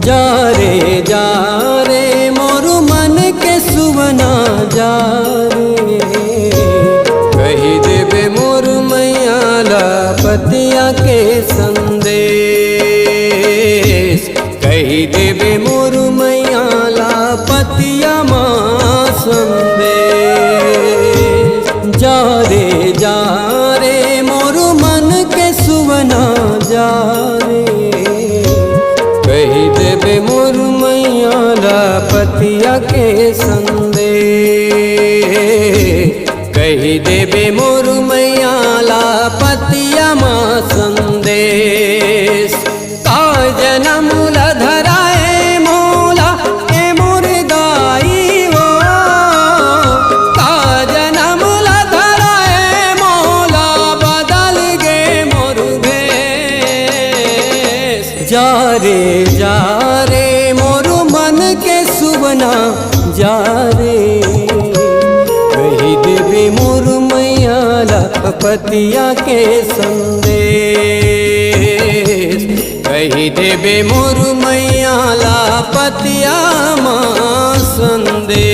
जा रे मोर मन के सुवना जा रे, कही देवे मोर मैया ला पतिया के संदेश, कही देवे मोर मैया ला पतिया माँ संदेश। जा रे मोर मन के सुवना जा रे, कही देवे मोर मैया ला पतिया के संदेश, कही देवे मोर मैया ला पतिया माँ संदेश। का जनम ला धराए मोला ए मोर दाई वो, का जनम ला धराए मोला बदल गे मोर भेष। जा रे मोर मन के सुवना जा रे, कही देवे मोर मैया ला पतिया के संदेश, कही देवे मोर मैया ला पतिया माँ संदेश।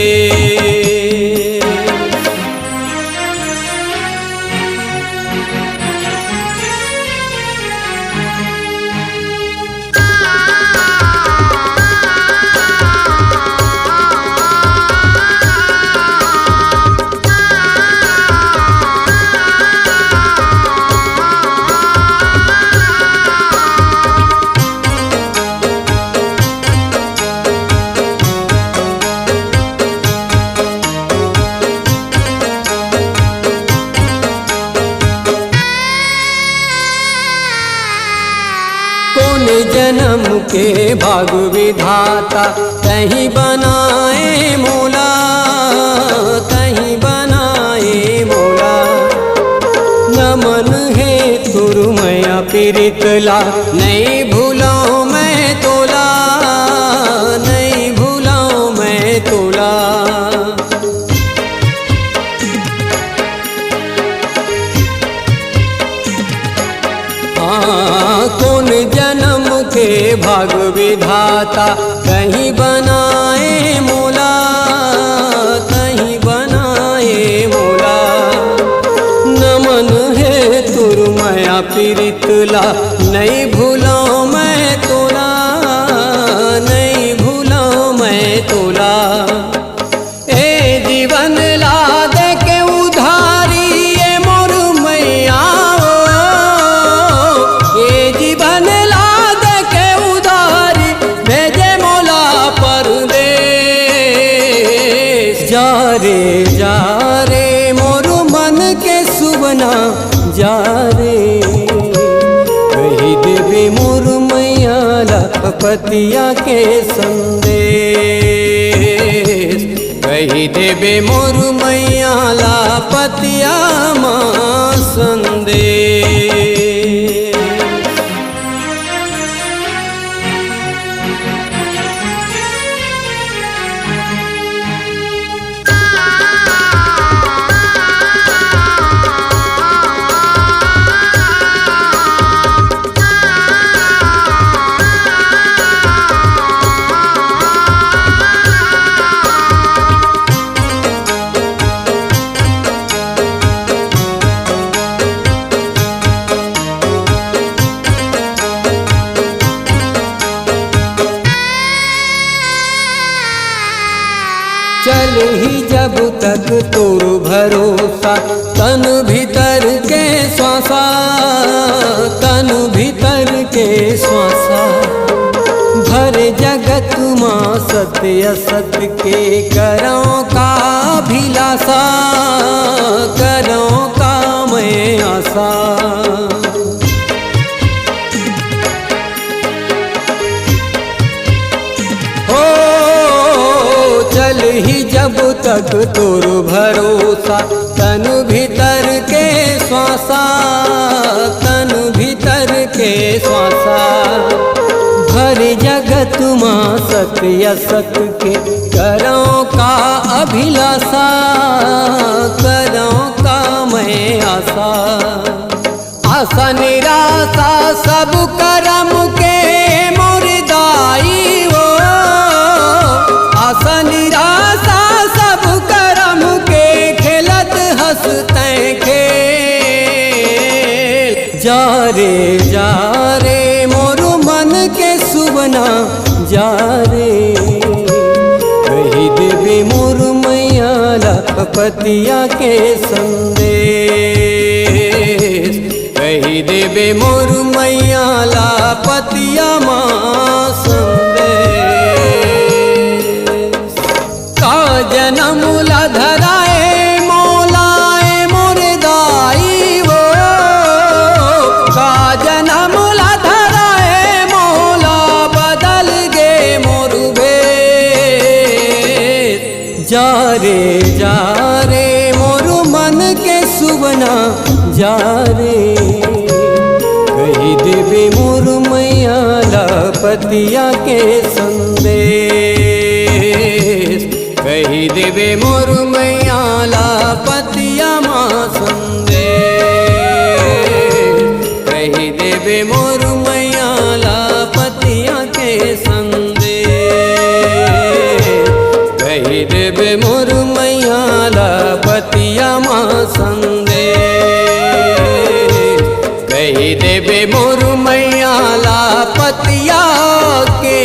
जन्म के भाग विधाता कहीं बनाए मोला, कहीं बनाए मोला। नमन है तुर मैया पीरितला, नहीं भूलाऊं मैं तोला, नहीं भूलाऊं मैं तोला। कौन जन्म के भाग विधाता कहीं बनाए मोला, कहीं बनाए मोला। नमन है तुर मैया पीरितला, नहीं भूलाऊं मैं तोला, नहीं भूलाऊं मैं तोला। ए जीवन ला दे के उधारी ए मोर मैया, जीवन ला दे के उधारी भेजे मोला परदेश। जा रे मोर मन के सुवना जा रे, कही देवे मोर मैया ला पतिया के संदेश, कही देवे मोर मैया ला पतिया माँ संदेश। चल ही जब तक तोर भरोसा, तन भीतर के श्वासा, तन भीतर के श्वासा। भरे जगत माँ सत्य असत के करों का अभिलाषा, करों का मैं आशा। चल ही जब तक तोर भरोसा, तन भीतर के श्वासा, तन भीतर के श्वासा। भर जगत माँ सत्य असत के करों का अभिलाषा, करों का मैं आशा। आशा निराशा सब करम के मोर दाई जा रे मोर मन के सुबना जा रे कही देवे मोर मैया ला पतिया के संदेश कही देवे मोर मैया ला पतिया माँ संदेश का जन्म ला धराए मोलाए मोर दाई वो का जन्म ला धराए मोला बदल गे मोर भेद जा रे मोर मन के सुबना जा रे कही देवे मोर मैया ला पतिया के संदेश कही देवे मोर मैया ला पतिया माँ संदेश कही देवे मोर मैया ला पतिया के संदेश कही देवे मोर मैया ला पतिया माँ संदेश कही देवे मोर मैया ला पतिया के